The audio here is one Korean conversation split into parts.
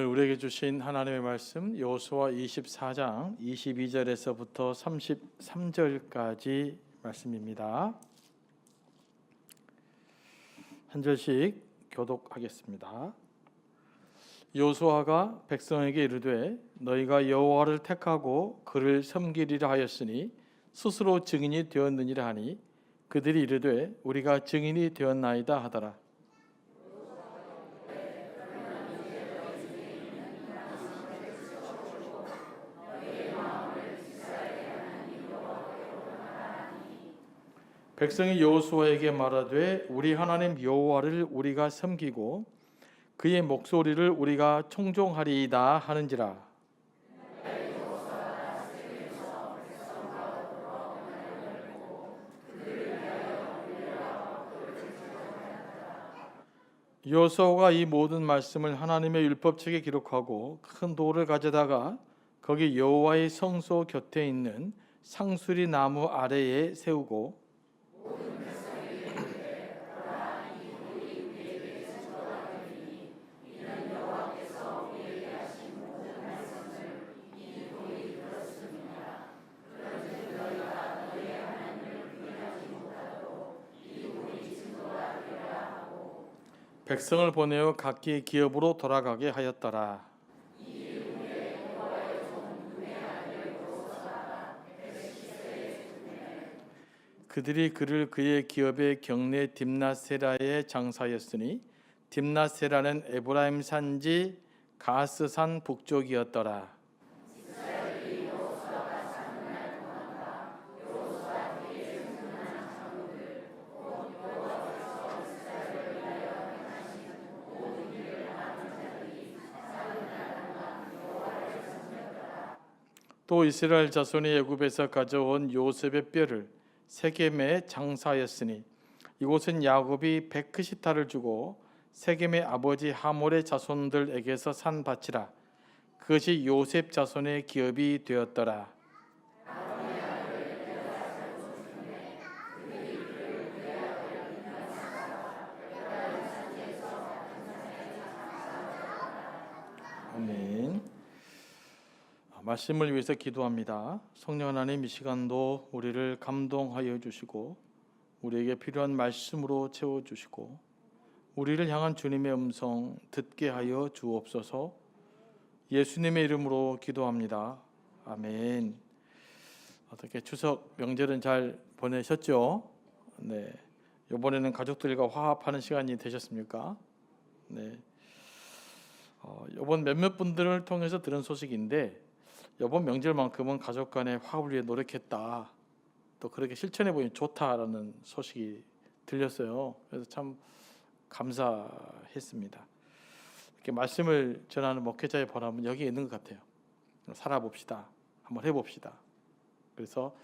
우리에게 주신 하나님의 말씀 여호수아 24장 22절에서부터 33절까지 말씀입니다. 한 절씩 교독하겠습니다. 여호수아가 백성에게 이르되 너희가 여호와를 택하고 그를 섬기리라 하였으니 스스로 증인이 되었느니라 하니 그들이 이르되 우리가 증인이 되었나이다 하더라. 백성이 여호수아에게 말하되 우리 하나님 여호와를 우리가 섬기고 그의 목소리를 우리가 청종하리이다 하는지라. 여호수아가 이 모든 말씀을 하나님의 율법책에 기록하고 큰 돌을 가져다가 거기 여호와의 성소 곁에 있는 상수리 나무 아래에 세우고 백성을 보내어 각기 기업으로 돌아가게 하였더라. 그들이 그를 그의 기업의 경내 딥낫세라에 장사하였으니 딥낫세라는 에브라임 산지 가스산 북쪽이었더라. 또 이스라엘 자손이 애굽에서 가져온 요셉의 뼈를 세겜에 장사하였으니 이곳은 야곱이 베크시타를 주고 세겜의 아버지 하몰의 자손들에게서 산 밭이라. 그것이 요셉 자손의 기업이 되었더라. 아멘. 말씀을 위해서 기도합니다. 성령 하나님, 이 시간도 우리를 감동하여 주시고 우리에게 필요한 말씀으로 채워주시고 우리를 향한 주님의 음성 듣게 하여 주옵소서. 예수님의 이름으로 기도합니다. 아멘. 어떻게 추석 명절은 잘 보내셨죠? 네. 이번에는 가족들과 화합하는 시간이 되셨습니까? 네. 이번 몇몇 분들을 통해서 들은 소식인데 이번 명절만큼은 가족 간의 화합을 위해 노력했다. 또 그렇게 실천해 보니 좋다라는 소식이 들렸어요. 그래서 참 감사했습니다. 이렇게 말씀을 전하는 목회자의 보람은 여기에 있는 것 같아요. 살아봅시다. 한번 해봅시다. 그래서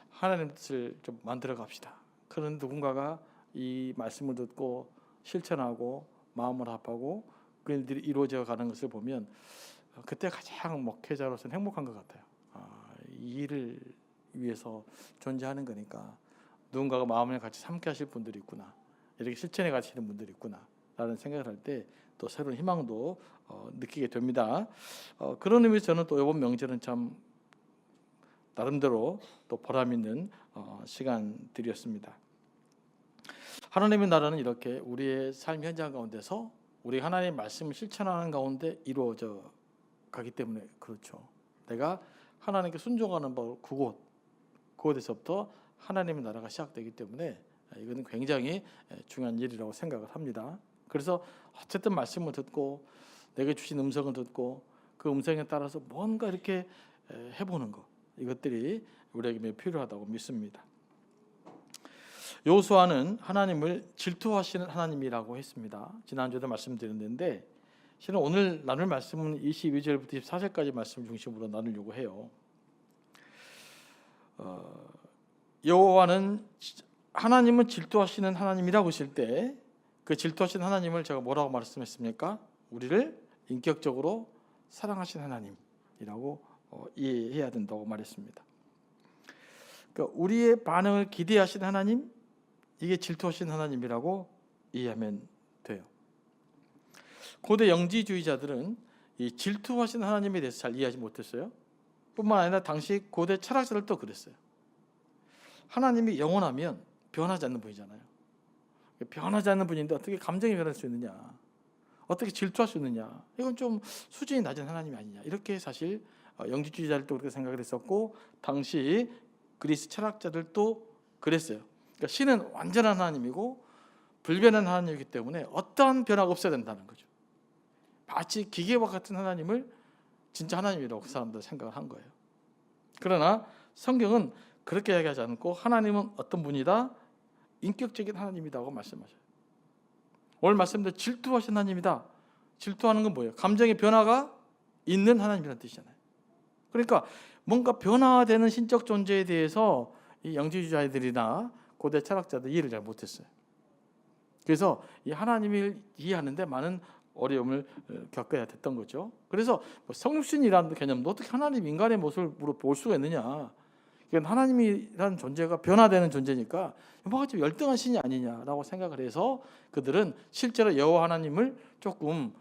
하나님 뜻을 좀 만들어 갑시다. 그런 누군가가 이 말씀을 듣고 실천하고 마음을 합하고 그 일들이 이루어져 가는 것을 보면 그때 가장 목회자로서는 행복한 것 같아요. 이 일을 위해서 존재하는 거니까 누군가가 마음을 같이 함께 하실 분들이 있구나, 이렇게 실천해 가시는 분들이 있구나 라는 생각을 할 때 또 새로운 희망도 느끼게 됩니다. 그런 의미에서 저는 또 이번 명절은 참 나름대로 또 보람 있는 시간들이었습니다. 하나님의 나라는 이렇게 우리의 삶 현장 가운데서 우리 하나님의 말씀을 실천하는 가운데 이루어져 가기 때문에 그렇죠. 내가 하나님께 순종하는 그곳에서부터 하나님의 나라가 시작되기 때문에 이거는 굉장히 중요한 일이라고 생각을 합니다. 그래서 어쨌든 말씀을 듣고 내게 주신 음성을 듣고 그 음성에 따라서 뭔가 이렇게 해보는 것, 이것들이 우리에게 매우 필요하다고 믿습니다. 여호수아는 하나님을 질투하시는 하나님이라고 했습니다. 지난주에도 말씀드렸는데 실은 오늘 나눌 말씀은 22절부터 24절까지 말씀 중심으로 나누려고 해요. 여호와는 하나님은 질투하시는 하나님이라고 했을 때 그 질투하시는 하나님을 제가 뭐라고 말씀했습니까? 우리를 인격적으로 사랑하시는 하나님이라고 이해해야 된다고 말했습니다. 그러니까 우리의 반응을 기대하시는 하나님, 이게 질투하시는 하나님이라고 이해하면 돼요. 고대 영지주의자들은 이 질투하시는 하나님에 대해서 잘 이해하지 못했어요. 뿐만 아니라 당시 고대 철학자들도 그랬어요. 하나님이 영원하면 변하지 않는 분이잖아요. 변하지 않는 분인데 어떻게 감정이 변할 수 있느냐, 어떻게 질투할 수 있느냐, 이건 좀 수준이 낮은 하나님이 아니냐, 이렇게 사실 영지주의자들도 그렇게 생각을 했었고 당시 그리스 철학자들도 그랬어요. 그러니까 신은 완전한 하나님이고 불변한 하나님이기 때문에 어떠한 변화가 없어야 된다는 거죠. 마치 기계와 같은 하나님을 진짜 하나님이라고 그 사람들 생각을 한 거예요. 그러나 성경은 그렇게 이야기하지 않고 하나님은 어떤 분이다? 인격적인 하나님이라고 말씀하셔요. 오늘 말씀대로 질투하신 하나님이다. 질투하는 건 뭐예요? 감정의 변화가 있는 하나님이라는 뜻이잖아요. 그러니까 뭔가 변화되는 신적 존재에 대해서 이 영지주의자들이나 고대 철학자들 이해를 잘 못했어요. 그래서 이 하나님을 이해하는데 많은 어려움을 겪어야 됐던 거죠. 그래서 성육신이라는 개념도 어떻게 하나님 인간의 모습으로 볼 수가 있느냐, 이건 하나님이라는 존재가 변화되는 존재니까 뭐가 좀 열등한 신이 아니냐라고 생각을 해서 그들은 실제로 여호와 하나님을 조금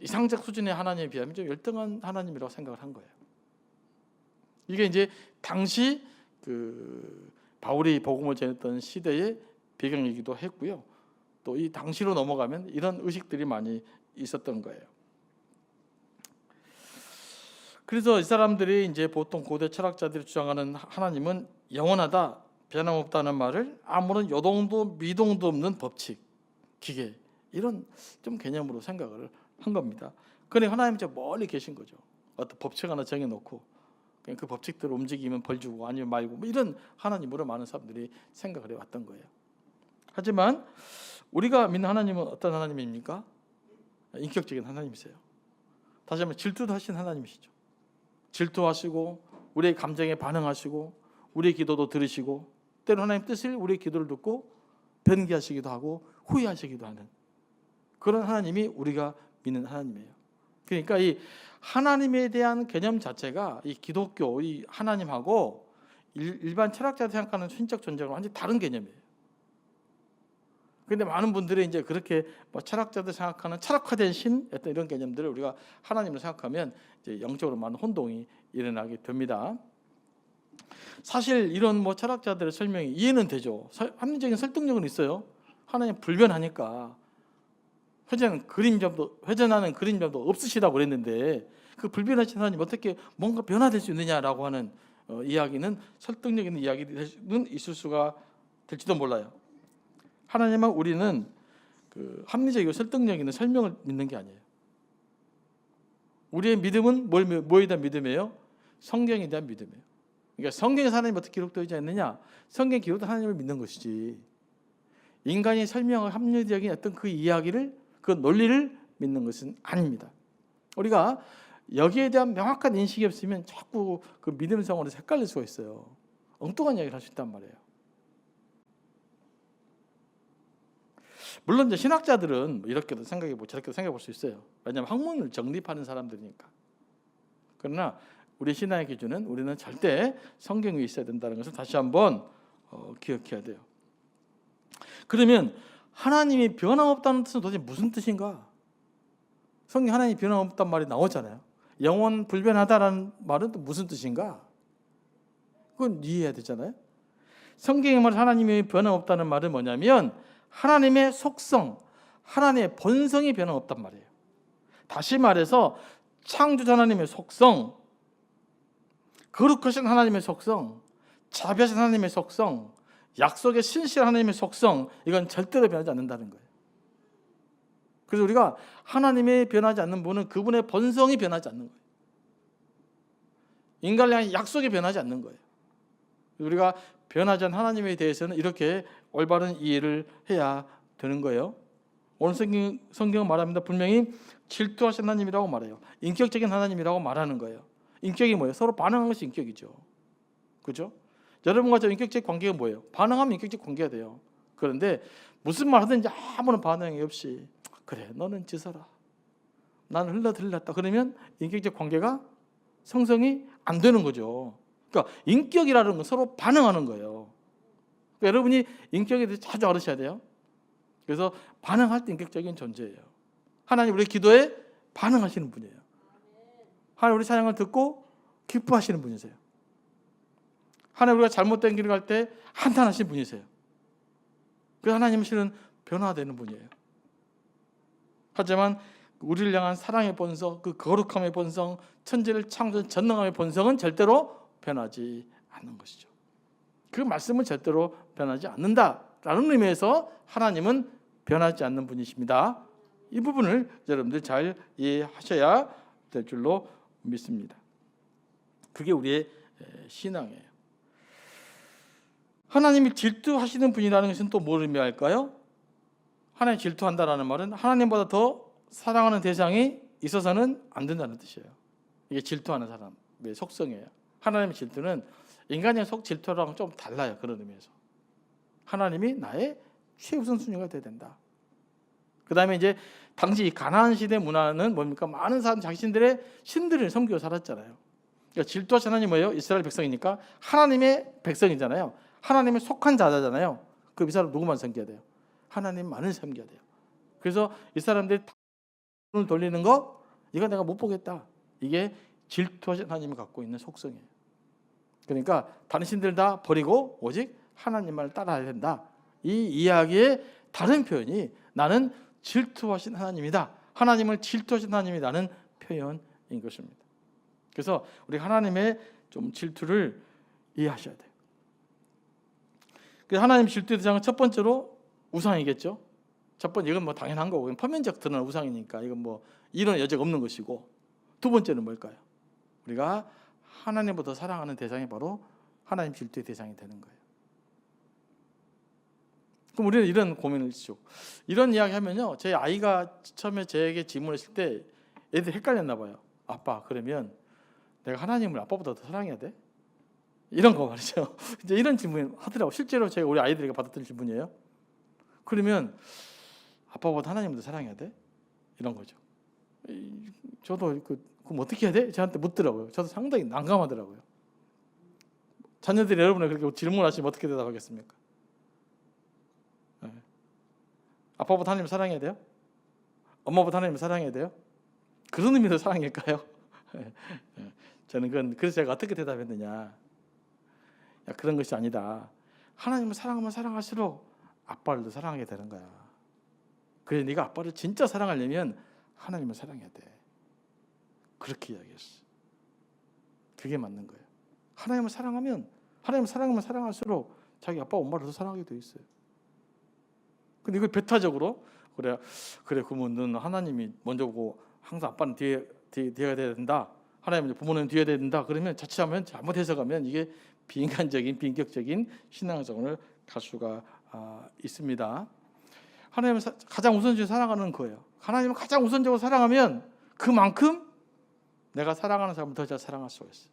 이상적 수준의 하나님에 비하면 좀 열등한 하나님이라고 생각을 한 거예요. 이게 이제 당시 그 바울이 복음을 전했던 시대의 배경이기도 했고요. 또 이 당시로 넘어가면 이런 의식들이 많이 있었던 거예요. 그래서 이 사람들이 이제 보통 고대 철학자들이 주장하는 하나님은 영원하다, 변함없다는 말을 아무런 요동도 미동도 없는 법칙, 기계, 이런 좀 개념으로 생각을 한 겁니다. 그러니 하나님이 저 멀리 계신 거죠. 어떤 법칙 하나 정해놓고 그냥 그 법칙대로 움직이면 벌 주고 아니면 말고 뭐 이런 하나님으로 많은 사람들이 생각을 해왔던 거예요. 하지만 우리가 믿는 하나님은 어떤 하나님입니까? 인격적인 하나님이세요. 다시 한번 질투도 하신 하나님이시죠. 질투하시고 우리의 감정에 반응하시고 우리의 기도도 들으시고 때로 하나님 뜻을 우리의 기도를 듣고 변개하시기도 하고 후회하시기도 하는 그런 하나님이 우리가 믿는 하나님이에요. 그러니까 이 하나님에 대한 개념 자체가 이 기독교 이 하나님하고 일반 철학자들이 생각하는 신적 존재가 완전히 다른 개념이에요. 그런데 많은 분들이 이제 그렇게 철학자들 생각하는 철학화된 신 어떤 이런 개념들을 우리가 하나님을 생각하면 이제 영적으로 많은 혼동이 일어나게 됩니다. 사실 이런 철학자들의 설명이 이해는 되죠. 합리적인 설득력은 있어요. 하나님 불변하니까 회전하는 그림자도 없으시다고 그랬는데 그 불변하신 하나님 어떻게 뭔가 변화될 수 있느냐라고 하는 이야기는 설득력 있는 이야기는 있을 수가 될지도 몰라요. 하나님은 우리는 그 합리적이고 설득력 있는 설명을 믿는 게 아니에요. 우리의 믿음은 뭐에 대한 믿음이에요? 성경에 대한 믿음이에요. 그러니까 성경에서 하나님 어떻게 기록되어 있지 않느냐? 성경 기록된 하나님을 믿는 것이지 인간이 설명할 합리적인 어떤 그 이야기를 그 논리를 믿는 것은 아닙니다. 우리가 여기에 대한 명확한 인식이 없으면 자꾸 그 믿음성으로 헷갈릴 수가 있어요. 엉뚱한 이야기를 할 수 있단 말이에요. 물론 이제 신학자들은 이렇게도 생각해보고 저렇게도 생각해볼 수 있어요. 왜냐하면 학문을 정립하는 사람들이니까. 그러나 우리 신앙의 기준은 우리는 절대 성경이 있어야 된다는 것을 다시 한번 기억해야 돼요. 그러면 하나님이 변함없다는 뜻은 도대체 무슨 뜻인가? 성경 하나님이 변함없다는 말이 나오잖아요. 영원 불변하다라는 말은 또 무슨 뜻인가? 그건 이해해야 되잖아요. 성경의 말 하나님이 변함없다는 말은 뭐냐면 하나님의 속성, 하나님의 본성이 변함없단 말이에요. 다시 말해서 창조자 하나님의 속성, 거룩하신 하나님의 속성, 자비하신 하나님의 속성, 약속의 신실한 하나님의 속성, 이건 절대로 변하지 않는다는 거예요. 그래서 우리가 하나님의 변하지 않는 분은 그분의 본성이 변하지 않는 거예요. 인간을 향한 약속이 변하지 않는 거예요. 우리가 변하지 않는 하나님에 대해서는 이렇게 올바른 이해를 해야 되는 거예요. 오늘 성경은 말합니다. 분명히 질투하신 하나님이라고 말해요. 인격적인 하나님이라고 말하는 거예요. 인격이 뭐예요? 서로 반응하는 것이 인격이죠. 그렇죠? 여러분과 저 인격적 관계가 뭐예요? 반응하면 인격적 관계가 돼요. 그런데 무슨 말 하든지 아무런 반응이 없이 그래 너는 짖어라 나는 흘러들렸다 그러면 인격적 관계가 형성이 안 되는 거죠. 그러니까 인격이라는 건 서로 반응하는 거예요. 그러니까 여러분이 인격에 대해서 자주 알으셔야 돼요. 그래서 반응할 때 인격적인 존재예요. 하나님 우리 기도에 반응하시는 분이에요. 하나님 우리 찬양을 듣고 기뻐하시는 분이세요. 하나님 우리가 잘못된 길을 갈 때 한탄하시는 분이세요. 그래서 하나님은 실은 변화되는 분이에요. 하지만 우리를 향한 사랑의 본성, 그 거룩함의 본성, 천지를 창조한 전능함의 본성은 절대로 변하지 않는 것이죠. 그 말씀은 절대로 변하지 않는다라는 의미에서 하나님은 변하지 않는 분이십니다. 이 부분을 여러분들 잘 이해하셔야 될 줄로 믿습니다. 그게 우리의 신앙이에요. 하나님이 질투하시는 분이라는 것은 또 뭘 의미할까요? 하나님 질투한다라는 말은 하나님보다 더 사랑하는 대상이 있어서는 안 된다는 뜻이에요. 이게 질투하는 사람의 속성이에요. 하나님의 질투는 인간의 질투랑 좀 달라요. 그런 의미에서 하나님이 나의 최우선 순위가 돼야 된다. 그 다음에 이제 당시 가나안 시대 문화는 뭡니까? 많은 사람 자신들의 신들을 섬기고 살았잖아요. 그러니까 질투하신 하나님이 뭐예요? 이스라엘 백성이니까 하나님의 백성이잖아요. 하나님의 속한 자잖아요. 그럼 이 사람 누구만 섬겨야 돼요? 하나님만을 섬겨야 돼요. 그래서 이 사람들이 눈을 돌리는 거 이거 내가 못 보겠다. 이게 질투하신 하나님이 갖고 있는 속성이에요. 그러니까 다른 신들 다 버리고 오직 하나님만을 따라야 된다. 이 이야기의 다른 표현이 나는 질투하신 하나님이다. 하나님을 질투하신 하나님이라는 표현인 것입니다. 그래서 우리 하나님의 좀 질투를 이해하셔야 돼요. 하나님 질투의 대상은 첫 번째로 우상이겠죠. 첫 번째 이건 뭐 당연한 거고 표면적 드러난 우상이니까 이건 뭐 이런 여지가 없는 것이고, 두 번째는 뭘까요? 우리가 하나님보다 사랑하는 대상이 바로 하나님 질투의 대상이 되는 거예요. 그럼 우리는 이런 고민을 했죠. 이런 이야기 하면요, 제 아이가 처음에 저에게 질문했을 때 애들이 헷갈렸나 봐요. 아빠, 그러면 내가 하나님을 아빠보다 더 사랑해야 돼? 이런 거 말이죠. 이제 이런 질문 하더라고. 실제로 제가 우리 아이들에게 받았던 질문이에요. 그러면 아빠보다 하나님을 더 사랑해야 돼? 이런 거죠. 저도 그럼 어떻게 해야 돼? 저한테 묻더라고요. 저도 상당히 난감하더라고요. 자녀들이 여러분을 그렇게 질문하시면 어떻게 대답하겠습니까? 네. 아빠보다 하나님을 사랑해야 돼요? 엄마보다 하나님을 사랑해야 돼요? 그런 의미로 사랑일까요? 저는 그래서 제가 어떻게 대답했느냐, 야, 그런 것이 아니다. 하나님을 사랑하면 사랑할수록 아빠를 더 사랑하게 되는 거야. 그래서 네가 아빠를 진짜 사랑하려면 하나님을 사랑해야 돼. 그렇게 이야기했어. 그게 맞는 거예요. 하나님을 사랑하면 사랑할수록 자기 아빠 엄마를 더 사랑하게 돼 있어요. 근데 이걸 배타적으로 그래 그러면 넌 하나님이 먼저 보고 항상 아빠는 뒤에 돼야 된다. 하나님 부모는 뒤에 돼야 된다. 그러면 자칫하면 잘못 해석하면 이게 비인간적인 비인격적인 신앙성을 갈 수가 있습니다. 하나님을 가장 우선적으로 사랑하는 거예요. 하나님을 가장 우선적으로 사랑하면 그만큼 내가 사랑하는 사람을 더 잘 사랑할 수가 있어요.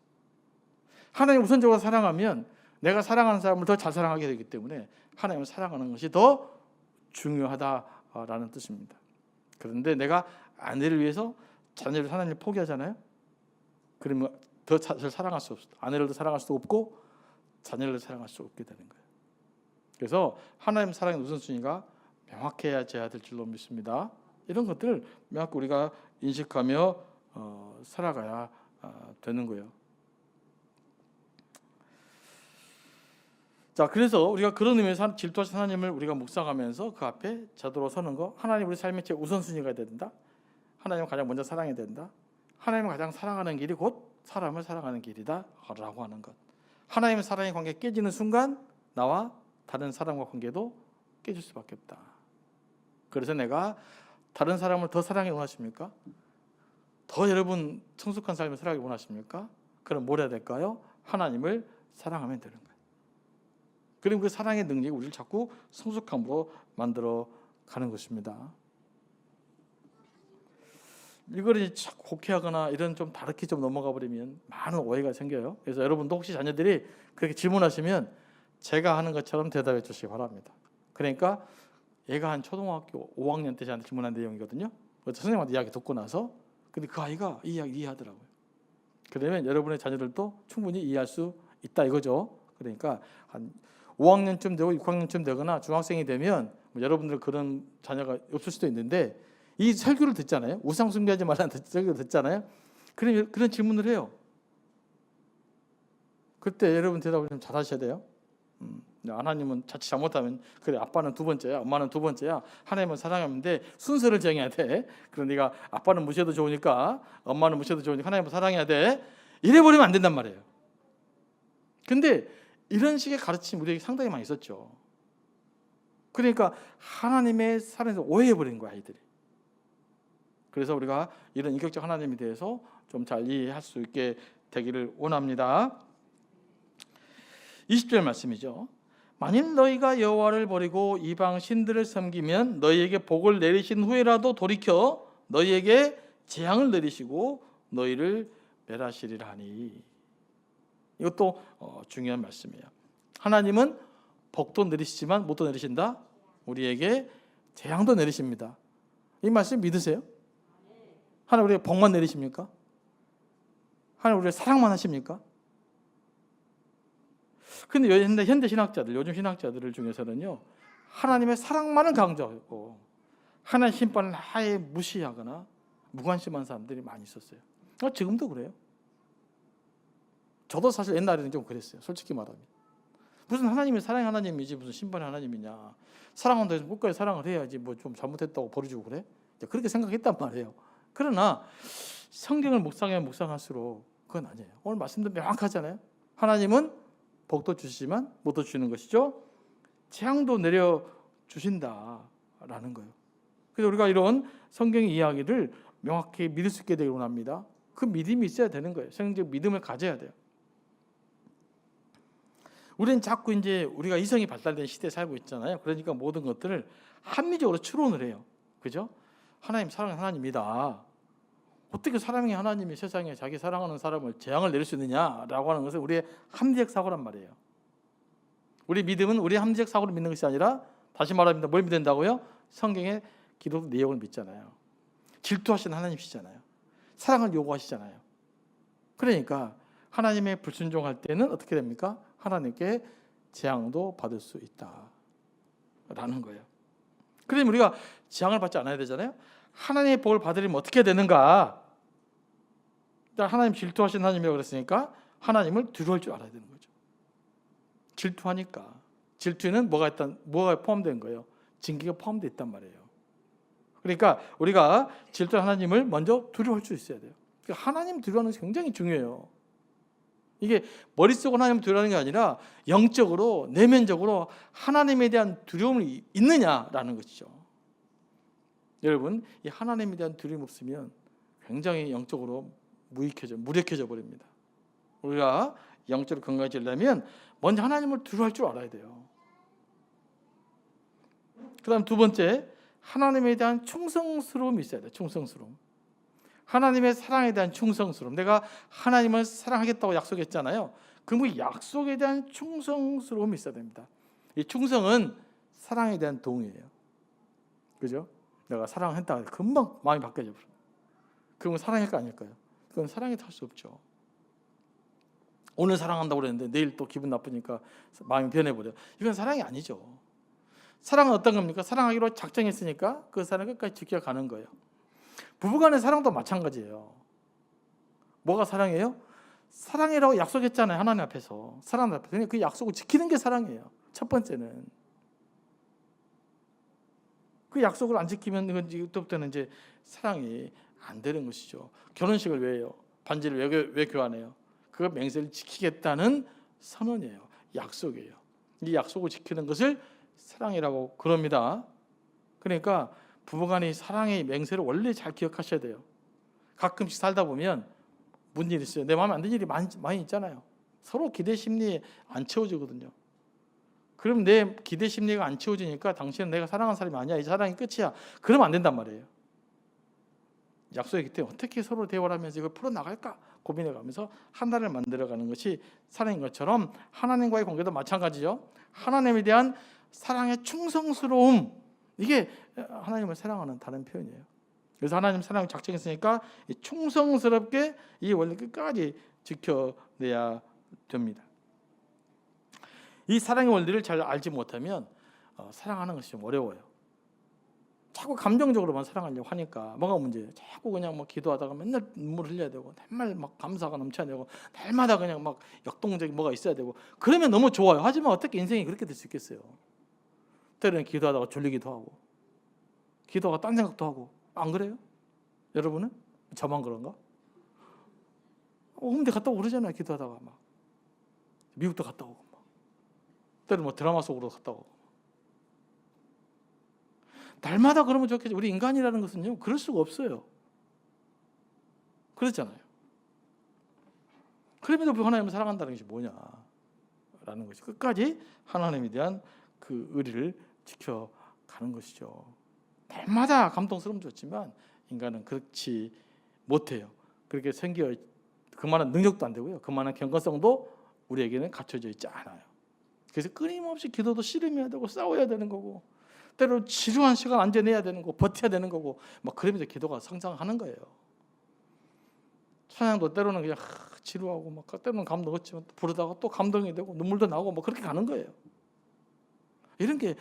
하나님을 우선적으로 사랑하면 내가 사랑하는 사람을 더 잘 사랑하게 되기 때문에 하나님을 사랑하는 것이 더 중요하다라는 뜻입니다. 그런데 내가 아내를 위해서 자녀를 하나님을 포기하잖아요. 그러면 더 잘 사랑할 수 없어. 아내를 더 사랑할 수 없고 자녀를 사랑할 수 없게 되는 거예요. 그래서 하나님 사랑의 우선순위가 명확해야 될 줄로 믿습니다. 이런 것들을 명확히 우리가 인식하며 살아가야 되는 거예요. 자, 그래서 우리가 그런 의미에서 질투하신 하나님을 우리가 묵상하면서 그 앞에 자도로 서는 거, 하나님 우리 삶의 제 우선순위가 돼야 된다. 하나님을 가장 먼저 사랑해야 된다. 하나님을 가장 사랑하는 길이 곧 사람을 사랑하는 길이다 라고 하는 것. 하나님의 사랑의 관계가 깨지는 순간 나와 다른 사람과 관계도 깨질 수밖에 없다. 그래서 내가 다른 사람을 더 사랑해 원하십니까? 더 여러분 성숙한 삶을 살아가기 원하십니까? 그럼 뭘 해야 될까요? 하나님을 사랑하면 되는 거예요. 그리고 그 사랑의 능력이 우리를 자꾸 성숙함으로 만들어 가는 것입니다. 이걸 자꾸 곡해하거나 이런 좀 다르게 좀 넘어가 버리면 많은 오해가 생겨요. 그래서 여러분도 혹시 자녀들이 그렇게 질문하시면 제가 하는 것처럼 대답해 주시기 바랍니다. 그러니까 얘가 한 초등학교 5학년 때 저한테 질문한 내용이거든요. 선생님한테 이야기 듣고 나서 근데 그 아이가 이 이야기 이해하더라고요. 그러면 여러분의 자녀들도 충분히 이해할 수 있다 이거죠. 그러니까 한 5학년쯤 되고 6학년쯤 되거나 중학생이 되면 뭐 여러분들 그런 자녀가 없을 수도 있는데 이 설교를 듣잖아요. 우상 숭배하지 말라는 설교를 듣잖아요. 그런 질문을 해요. 그때 여러분 대답을 좀 잘하셔야 돼요. 하나님은 자칫 잘못하면 그래 아빠는 두 번째야, 엄마는 두 번째야. 하나님은 사랑하는데 순서를 정해야 돼. 그럼 네가 아빠는 무시해도 좋으니까, 엄마는 무시해도 좋으니까 하나님은 사랑해야 돼. 이래버리면 안 된단 말이에요. 근데 이런 식의 가르침이 우리에게 상당히 많이 있었죠. 그러니까 하나님의 사랑에서 오해해버린 거야, 아이들이. 그래서 우리가 이런 인격적 하나님에 대해서 좀 잘 이해할 수 있게 되기를 원합니다. 20절 말씀이죠. 만일 너희가 여호와를 버리고 이방 신들을 섬기면 너희에게 복을 내리신 후에라도 돌이켜 너희에게 재앙을 내리시고 너희를 멸하시리라 하니. 이것도 중요한 말씀이에요. 하나님은 복도 내리시지만 못도 내리신다. 우리에게 재앙도 내리십니다. 이 말씀 믿으세요? 하나님 우리에게 복만 내리십니까? 하나님 우리에게 사랑만 하십니까? 근데 현대 신학자들, 요즘 신학자들 중에서는요, 하나님의 사랑만을 강조하고 하나님의 심판을 아예 무시하거나 무관심한 사람들이 많이 있었어요. 지금도 그래요. 저도 사실 옛날에는 좀 그랬어요. 솔직히 말하면. 무슨 하나님이 사랑의 하나님이지 무슨 심판의 하나님이냐. 사랑한다 해서 끝까지 사랑을 해야지 뭐 좀 잘못했다고 버려주고 그래? 그렇게 생각했단 말이에요. 그러나 성경을 묵상할수록 그건 아니에요. 오늘 말씀도 명확하잖아요. 하나님은 복도 주시지만 못도 주시는 것이죠. 재앙도 내려주신다라는 거예요. 그래서 우리가 이런 성경의 이야기를 명확히 믿을 수 있게 되길 원합니다. 그 믿음이 있어야 되는 거예요. 성경적 믿음을 가져야 돼요. 우리는 자꾸 이제 우리가 이성이 발달된 시대에 살고 있잖아요. 그러니까 모든 것들을 합리적으로 추론을 해요. 그죠? 하나님 사랑하는 하나님이다. 어떻게 사랑의 하나님이 세상에 자기 사랑하는 사람을 재앙을 내릴 수 있느냐라고 하는 것은 우리의 합리적 사고란 말이에요. 우리 믿음은 우리의 합리적 사고를 믿는 것이 아니라, 다시 말합니다. 뭘 믿는다고요? 성경의 기록 내용을 믿잖아요. 질투하시는 하나님이시잖아요. 사랑을 요구하시잖아요. 그러니까 하나님의 불순종할 때는 어떻게 됩니까? 하나님께 재앙도 받을 수 있다라는 거예요. 그러면 우리가 재앙을 받지 않아야 되잖아요. 하나님의 복을 받으려면 어떻게 되는가? 하나님 질투하신 하나님이라고 그랬으니까 하나님을 두려워할 줄 알아야 되는 거죠. 질투하니까. 질투에는 뭐가 포함된 거예요? 징계가 포함되어 있단 말이에요. 그러니까 우리가 질투한 하나님을 먼저 두려워할 수 있어야 돼요. 그러니까 하나님 두려워하는 것이 굉장히 중요해요. 이게 머릿속으로 하나님 두려워하는 게 아니라 영적으로, 내면적으로 하나님에 대한 두려움이 있느냐라는 것이죠. 여러분, 이 하나님에 대한 두려움이 없으면 굉장히 영적으로 무력해져 버립니다. 우리가 영적으로 건강해지려면 먼저 하나님을 두려워할 줄 알아야 돼요. 그 다음 두 번째, 하나님에 대한 충성스러움이 있어야 돼요. 충성스러움. 하나님의 사랑에 대한 충성스러움. 내가 하나님을 사랑하겠다고 약속했잖아요. 그 약속에 대한 충성스러움이 있어야 됩니다. 이 충성은 사랑에 대한 동의예요. 그죠? 내가 사랑했다 금방 마음이 바뀌어져 버려. 그건 사랑일까 아닐까요? 그건 사랑이 탈 수 없죠. 오늘 사랑한다고 그랬는데 내일 또 기분 나쁘니까 마음이 변해버려. 이건 사랑이 아니죠. 사랑은 어떤 겁니까? 사랑하기로 작정했으니까 그 사랑을 끝까지 지켜가는 거예요. 부부간의 사랑도 마찬가지예요. 뭐가 사랑이에요? 사랑이라고 약속했잖아요. 하나님 앞에서. 사랑 앞에서. 그 약속을 지키는 게 사랑이에요. 첫 번째는. 그 약속을 안 지키면 그때부터는 이제 사랑이 안 되는 것이죠. 결혼식을 왜 해요? 반지를 왜 교환해요? 그 맹세를 지키겠다는 선언이에요. 약속이에요. 이 약속을 지키는 것을 사랑이라고 그럽니다. 그러니까 부부간의 사랑의 맹세를 원래 잘 기억하셔야 돼요. 가끔씩 살다 보면 무슨 일이 있어요. 내 마음에 안 드는 일이 많이 있잖아요. 서로 기대 심리에 안 채워지거든요. 그럼 내 기대 심리가 안 채워지니까 당신은 내가 사랑하는 사람이 아니야. 이 사랑이 끝이야. 그러면 안 된단 말이에요. 약속이기 때문에 어떻게 서로 대화를 하면서 이걸 풀어나갈까 고민해가면서 하나를 만들어가는 것이 사랑인 것처럼 하나님과의 관계도 마찬가지죠. 하나님에 대한 사랑의 충성스러움, 이게 하나님을 사랑하는 다른 표현이에요. 그래서 하나님 사랑을 작정했으니까 충성스럽게 이 원리 끝까지 지켜내야 됩니다. 이 사랑의 원리를 잘 알지 못하면 사랑하는 것이 좀 어려워요. 자꾸 감정적으로만 사랑하려고 하니까 뭐가 문제예요? 자꾸 그냥 뭐 기도하다가 맨날 눈물 흘려야 되고, 맨날 막 감사가 넘쳐야 되고, 날마다 그냥 막 역동적인 뭐가 있어야 되고, 그러면 너무 좋아요. 하지만 어떻게 인생이 그렇게 될 수 있겠어요? 때로는 기도하다가 졸리기도 하고, 기도가 딴 생각도 하고, 안 그래요? 여러분은? 저만 그런가? 홍대 갔다 오고 그러잖아요. 기도하다가 막 미국도 갔다 오고, 막 때로는 뭐 드라마 속으로 갔다 오고. 날마다 그러면 좋겠지. 우리 인간이라는 것은요, 그럴 수가 없어요. 그렇잖아요. 그럼에도 불구하고 하나님을 사랑한다는 것이 뭐냐라는 것이, 끝까지 하나님에 대한 그 의리를 지켜가는 것이죠. 날마다 감동스러움 좋지만 인간은 그렇지 못해요. 그렇게 생겨 그만한 능력도 안 되고요, 그만한 경건성도 우리에게는 갖춰져 있지 않아요. 그래서 끊임없이 기도도 씨름해야 되고 싸워야 되는 거고, 때로 지루한 시간 앉아내야 되는 거고, 버텨야 되는 거고, 막 그러면서 기도가 성장하는 거예요. 찬양도 때로는 그냥 지루하고, 막 때로는 감동 없지만 부르다가 또 감동이 되고 눈물도 나오고, 뭐 그렇게 가는 거예요. 이런 게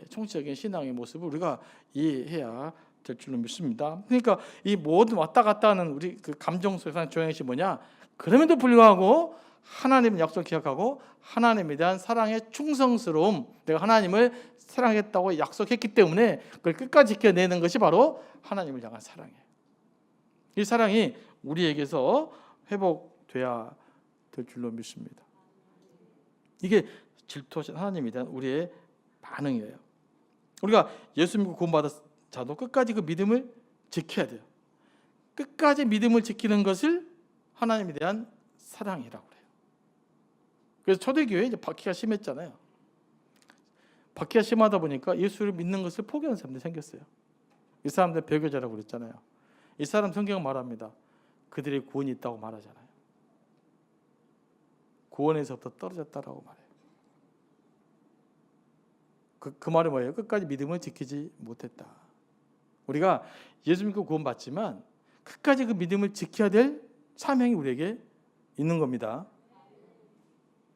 총체적인 신앙의 모습을 우리가 이해해야 될 줄로 믿습니다. 그러니까 이 모든 왔다 갔다 하는 우리 그 감정 속에서 조양의 것이 뭐냐? 그럼에도 불구하고 하나님의 약속 기억하고 하나님에 대한 사랑의 충성스러움, 내가 하나님을 사랑했다고 약속했기 때문에 그걸 끝까지 지켜내는 것이 바로 하나님을 향한 사랑이에요. 이 사랑이 우리에게서 회복돼야 될 줄로 믿습니다. 이게 질투하신 하나님에 대한 우리의 반응이에요. 우리가 예수 믿고 구원받은 자도 끝까지 그 믿음을 지켜야 돼요. 끝까지 믿음을 지키는 것을 하나님에 대한 사랑이라고 그래요. 그래서 초대교회에 이제 박해가 심했잖아요. 박해가 심하다 보니까 예수를 믿는 것을 포기하는 사람들이 생겼어요. 이 사람들 배교자라고 그랬잖아요. 이 사람 성경은 말합니다. 그들의 구원이 있다고 말하잖아요. 구원에서부터 떨어졌다라고 말해요. 그 말이 뭐예요? 끝까지 믿음을 지키지 못했다. 우리가 예수 믿고 구원받지만 끝까지 그 믿음을 지켜야 될 사명이 우리에게 있는 겁니다.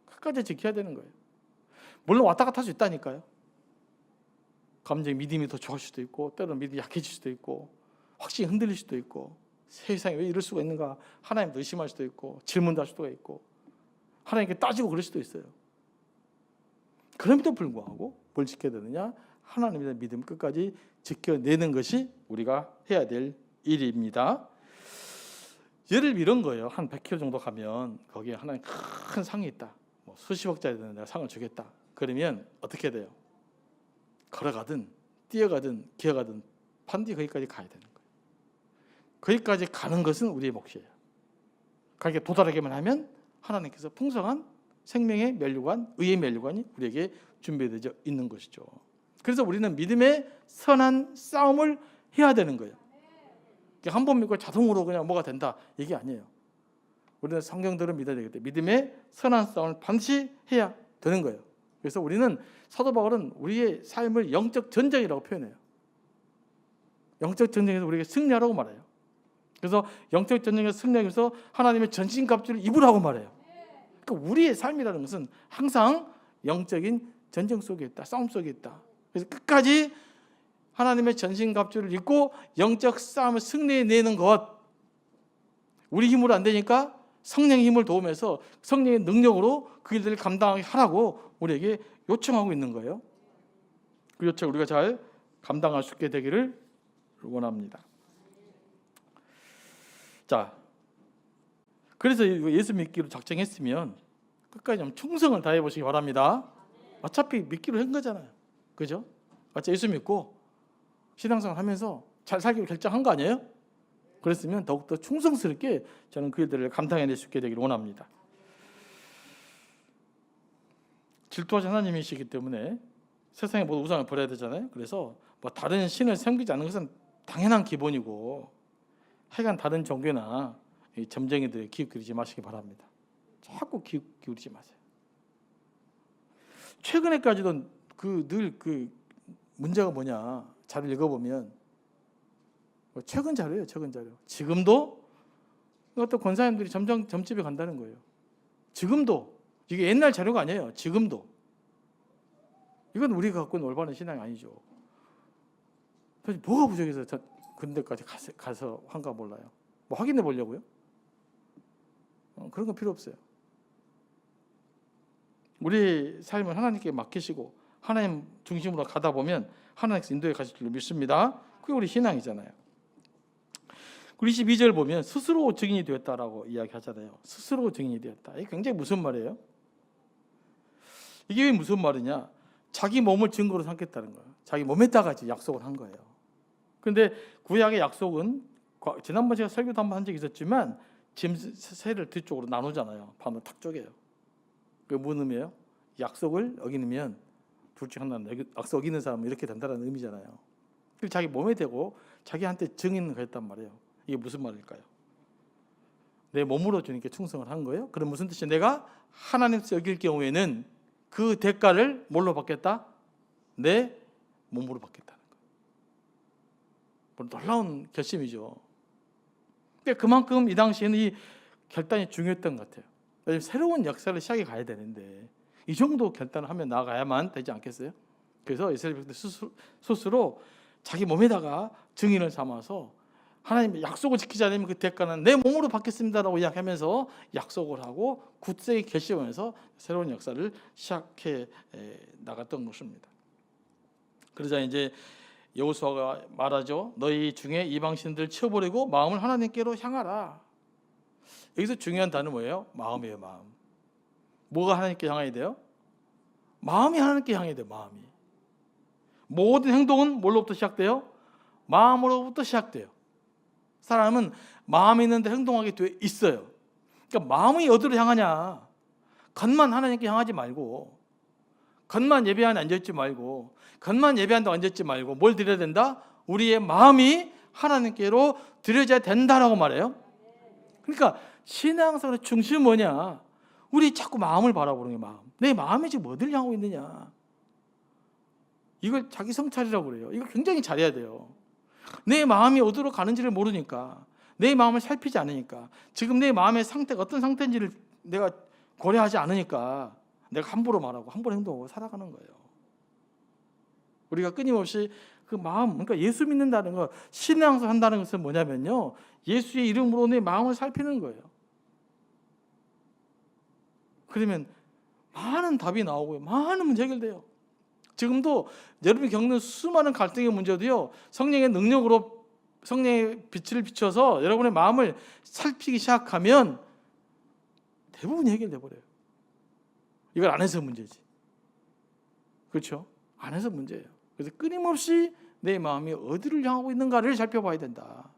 끝까지 지켜야 되는 거예요. 물론 왔다 갔다 할 수 있다니까요. 감정이 믿음이 더 좋을 수도 있고, 때로는 믿음이 약해질 수도 있고, 확신이 흔들릴 수도 있고, 세상에 왜 이럴 수가 있는가 하나님도 의심할 수도 있고, 질문도 할 수도 있고, 하나님께 따지고 그럴 수도 있어요. 그럼에도 불구하고 뭘 지켜야 되느냐? 하나님에 대한 믿음 끝까지 지켜내는 것이 우리가 해야 될 일입니다. 예를 이런 거예요. 한 100km 정도 가면 거기에 하나님 큰 상이 있다. 뭐 수십억짜리 되는 내가 상을 주겠다. 그러면 어떻게 돼요? 걸어가든 뛰어가든 기어가든 반드시 거기까지 가야 되는 거예요. 거기까지 가는 것은 우리의 몫이에요. 거기에 도달하기만 하면 하나님께서 풍성한 생명의 면류관, 의의 면류관이 우리에게 준비되어 있는 것이죠. 그래서 우리는 믿음의 선한 싸움을 해야 되는 거예요. 한 번 믿고 자동으로 그냥 뭐가 된다, 이게 아니에요. 우리는 성경대로 믿어야 되기 때문에 믿음의 선한 싸움을 반드시 해야 되는 거예요. 그래서 우리는, 사도 바울은 우리의 삶을 영적 전쟁이라고 표현해요. 영적 전쟁에서 우리에게 승리하라고 말해요. 그래서 영적 전쟁에서 승리하기 위해서 하나님의 전신갑주를 입으라고 말해요. 그러니까 우리의 삶이라는 것은 항상 영적인 전쟁 속에 있다, 싸움 속에 있다. 그래서 끝까지 하나님의 전신갑주를 입고 영적 싸움을 승리해내는 것, 우리 힘으로 안 되니까 성령의 힘을 도우면서 성령의 능력으로 그 일들을 감당하게 하라고 우리에게 요청하고 있는 거예요. 그 요청 우리가 잘 감당할 수 있게 되기를 원합니다. 자, 그래서 예수 믿기로 작정했으면 끝까지 좀 충성을 다해 보시기 바랍니다. 어차피 믿기로 한 거잖아요. 그죠? 어차피 예수 믿고 신앙생활 하면서 잘 살기로 결정한 거 아니에요? 그랬으면 더욱더 충성스럽게 저는 그 일들을 감당해낼 수 있게 되기를 원합니다. 질투하신 하나님이시기 때문에 세상의 모든 우상을 버려야 되잖아요. 그래서 뭐 다른 신을 섬기지 않는 것은 당연한 기본이고, 하여간 다른 종교나 점쟁이들에 기웃거리지 마시기 바랍니다. 자꾸 기웃거리지 마세요. 최근에까지도 늘 문제가 뭐냐 자료를 읽어보면 최근 자료예요. 최근 자료. 지금도 또 권사님들이 점집에 간다는 거예요. 지금도. 이게 옛날 자료가 아니에요. 지금도. 이건 우리가 갖고 있는 올바른 신앙이 아니죠. 도대체 뭐가 부족해서 저 그런 데까지 가서 한가 몰라요. 뭐 확인해 보려고요? 그런 거 필요 없어요. 우리 삶을 하나님께 맡기시고 하나님 중심으로 가다 보면 하나님께서 인도해 가실 줄 믿습니다. 그게 우리 신앙이잖아요. 22절 보면 스스로 증인이 되었다라고 이야기하잖아요. 스스로 증인이 되었다. 이게 굉장히 무슨 말이에요? 이게 왜 무슨 말이냐? 자기 몸을 증거로 삼겠다는 거예요. 자기 몸에다가 약속을 한 거예요. 그런데 구약의 약속은 지난번 제가 설교도 한번 한 적이 있었지만 짐새를 뒤쪽으로 나누잖아요. 반으로 탁 쪼개요. 그게 무슨 의미예요? 약속을 어기면 둘 중 하나는 약속 어기는 사람은 이렇게 된다는 의미잖아요. 그리고 자기 몸에 대고 자기한테 증인을 했단 말이에요. 이게 무슨 말일까요? 내 몸으로 주님께 충성을 한 거예요. 그럼 무슨 뜻이에요? 내가 하나님께서 여길 경우에는 그 대가를 뭘로 받겠다? 내 몸으로 받겠다는 거예요. 놀라운 결심이죠. 그만큼 이 당시에는 이 결단이 중요했던 것 같아요. 새로운 역사를 시작해 가야 되는데 이 정도 결단을 하면 나아가야만 되지 않겠어요? 그래서 이스라엘 백성들 스스로 자기 몸에다가 증인을 삼아서 하나님의 약속을 지키지 않으면 그 대가는 내 몸으로 받겠습니다라고 이야기하면서 약속을 하고 굳세게 결심하면서 새로운 역사를 시작해 나갔던 것입니다. 그러자 이제 여호수아가 말하죠. 너희 중에 이방신들 치워버리고 마음을 하나님께로 향하라. 여기서 중요한 단어는 뭐예요? 마음이에요. 마음. 뭐가 하나님께 향해야 돼요? 마음이 하나님께 향해야 돼요. 마음이. 모든 행동은 뭘로부터 시작돼요? 마음으로부터 시작돼요. 사람은 마음이 있는데 행동하게 돼 있어요. 그러니까 마음이 어디로 향하냐? 겉만 하나님께 향하지 말고, 겉만 예배하는데 앉아있지 말고, 겉만 예배하는데 앉아있지 말고 뭘 드려야 된다? 우리의 마음이 하나님께로 드려져야 된다라고 말해요. 그러니까 신앙생활의 중심은 뭐냐? 우리 자꾸 마음을 바라보는 게 마음. 내 마음이 지금 어디를 향하고 있느냐? 이걸 자기 성찰이라고 그래요. 이거 굉장히 잘해야 돼요. 내 마음이 어디로 가는지를 모르니까, 내 마음을 살피지 않으니까, 지금 내 마음의 상태가 어떤 상태인지를 내가 고려하지 않으니까 내가 함부로 말하고 함부로 행동하고 살아가는 거예요. 우리가 끊임없이 그 마음, 그러니까 예수 믿는다는 거, 신앙생활 한다는 것은 뭐냐면요, 예수의 이름으로 내 마음을 살피는 거예요. 그러면 많은 답이 나오고요, 많은 문제 해결돼요. 지금도 여러분이 겪는 수많은 갈등의 문제도요, 성령의 능력으로 성령의 빛을 비춰서 여러분의 마음을 살피기 시작하면 대부분이 해결돼 버려요. 이걸 안 해서 문제지. 그렇죠? 안 해서 문제예요. 그래서 끊임없이 내 마음이 어디를 향하고 있는가를 살펴봐야 된다.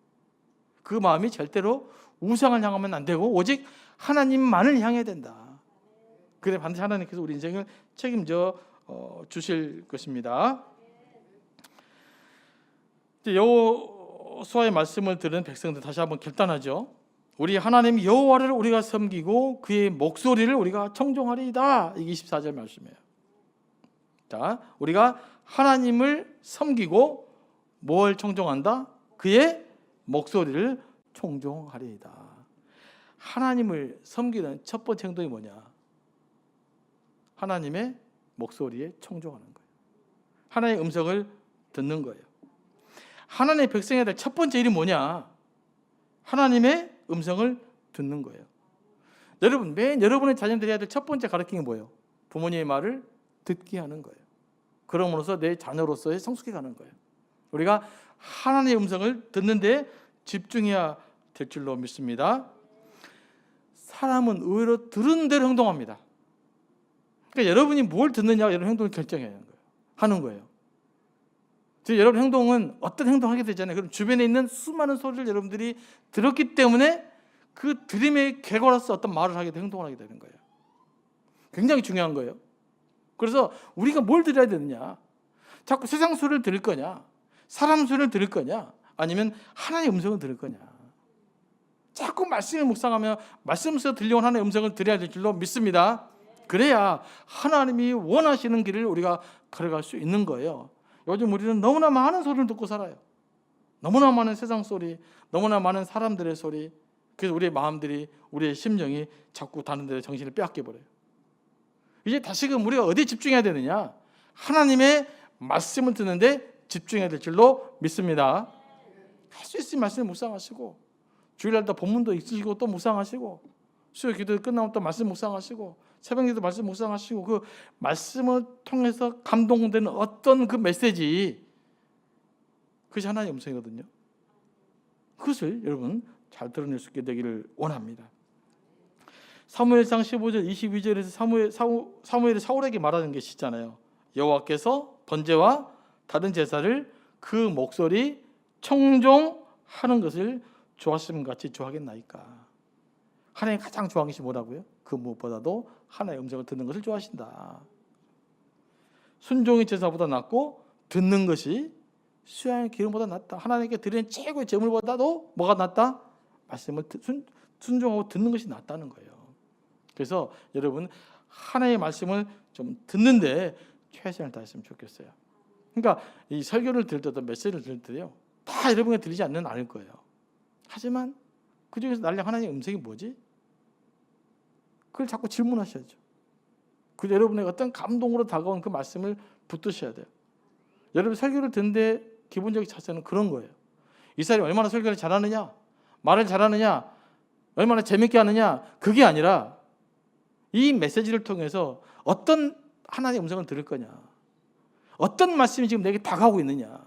그 마음이 절대로 우상을 향하면 안 되고 오직 하나님만을 향해야 된다. 그래 반드시 하나님께서 우리 인생을 책임져 주실 것입니다. 여호수아의 말씀을 들은 백성들 다시 한번 결단하죠. 우리 하나님 여호와를 우리가 섬기고 그의 목소리를 우리가 청종하리이다. 이게 24절 말씀이에요. 자, 우리가 하나님을 섬기고 뭘 청종한다? 그의 목소리를 청종하리이다. 하나님을 섬기는 첫 번째 행동이 뭐냐? 하나님의 목소리에 청종하는 거예요. 하나님의 음성을 듣는 거예요. 하나님의 백성해야 될 첫 번째 일이 뭐냐? 하나님의 음성을 듣는 거예요. 여러분, 매일 여러분의 자녀들이 해야 될 첫 번째 가르침이 뭐예요? 부모님의 말을 듣게 하는 거예요. 그럼으로써 내 자녀로서의 성숙해가는 거예요. 우리가 하나님의 음성을 듣는데 집중해야 될 줄로 믿습니다. 사람은 의외로 들은 대로 행동합니다. 그러니까 여러분이 뭘 듣느냐가 여러분 행동을 하는 거예요. 즉 여러분 행동은 어떤 행동을 하게 되잖아요. 그럼 주변에 있는 수많은 소리를 여러분들이 들었기 때문에 그 들음의 결과로서 어떤 말을 하게 되고 행동을 하게 되는 거예요. 굉장히 중요한 거예요. 그래서 우리가 뭘 들어야 되느냐? 자꾸 세상 소리를 들을 거냐? 사람 소리를 들을 거냐? 아니면 하나님의 음성을 들을 거냐? 자꾸 말씀을 묵상하며 말씀에서 들려온 하나님의 음성을 들어야 될 줄로 믿습니다. 그래야 하나님이 원하시는 길을 우리가 걸어갈 수 있는 거예요. 요즘 우리는 너무나 많은 소리를 듣고 살아요. 너무나 많은 세상 소리, 너무나 많은 사람들의 소리. 그래서 우리의 마음들이, 우리의 심령이 자꾸 다른 데로 정신을 빼앗겨버려요. 이제 다시금 우리가 어디에 집중해야 되느냐? 하나님의 말씀을 듣는데 집중해야 될 줄로 믿습니다. 할 수 있으면 말씀을 묵상하시고, 주일날도 본문도 있으시고 또 묵상하시고, 수요 기도 끝나면 또 말씀 묵상하시고, 새벽 기도 말씀 묵상하시고, 그 말씀을 통해서 감동되는 어떤 그 메시지, 그것이 하나님의 음성이거든요. 그것을 여러분 잘 드러낼 수 있게 되기를 원합니다. 사무엘상 15절 22절에서 사무엘이 사울에게 말하는 것이 있잖아요. 여호와께서 번제와 다른 제사를 그 목소리 청종하는 것을 좋아하심 같이 좋아하겠나이까. 하나님 가장 좋아하는 것이 뭐라고요? 그 무엇보다도 하나님의 음성을 듣는 것을 좋아하신다. 순종의 제사보다 낫고 듣는 것이 수양의 기름보다 낫다. 하나님께 드리는 최고의 제물보다도 뭐가 낫다? 말씀을 순종하고 듣는 것이 낫다는 거예요. 그래서 여러분 하나님의 말씀을 좀 듣는데 최선을 다했으면 좋겠어요. 그러니까 이 설교를 들을 때도 메시지를 들을 때요, 다 여러분에게 들리지 않을 거예요. 하지만 그 중에서 날려 하나님의 음성이 뭐지? 그걸 자꾸 질문하셔야죠. 그 여러분의 어떤 감동으로 다가온 그 말씀을 붙드셔야 돼요. 여러분 설교를 듣는데 기본적인 자세는 그런 거예요. 이 사람이 얼마나 설교를 잘하느냐, 말을 잘하느냐, 얼마나 재밌게 하느냐, 그게 아니라 이 메시지를 통해서 어떤 하나님의 음성을 들을 거냐, 어떤 말씀이 지금 내게 다가오고 있느냐,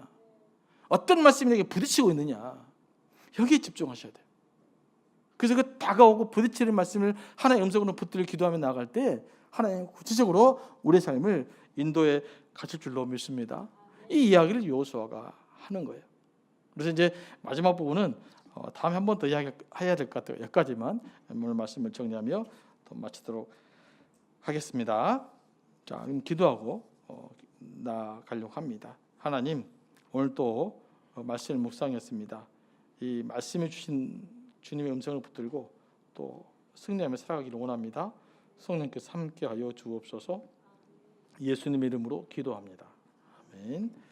어떤 말씀이 내게 부딪히고 있느냐, 여기에 집중하셔야 돼요. 그래서 그 다가오고 부딪히는 말씀을 하나의 음성으로 붙들려 기도하며 나아갈 때 하나님 구체적으로 우리의 삶을 인도에 가실 줄로 믿습니다. 이 이야기를 여호수아가 하는 거예요. 그래서 이제 마지막 부분은 다음에 한 번 더 이야기해야 될 것 같아요. 여기까지만 오늘 말씀을 정리하며 또 마치도록 하겠습니다. 자, 그럼 기도하고 나아가려고 합니다. 하나님, 오늘 또 말씀을 묵상했습니다. 이 말씀해 주신 주님의 음성을 붙들고 또 승리하며 살아가기를 원합니다. 성령께서 함께하여 주옵소서. 예수님의 이름으로 기도합니다. 아멘.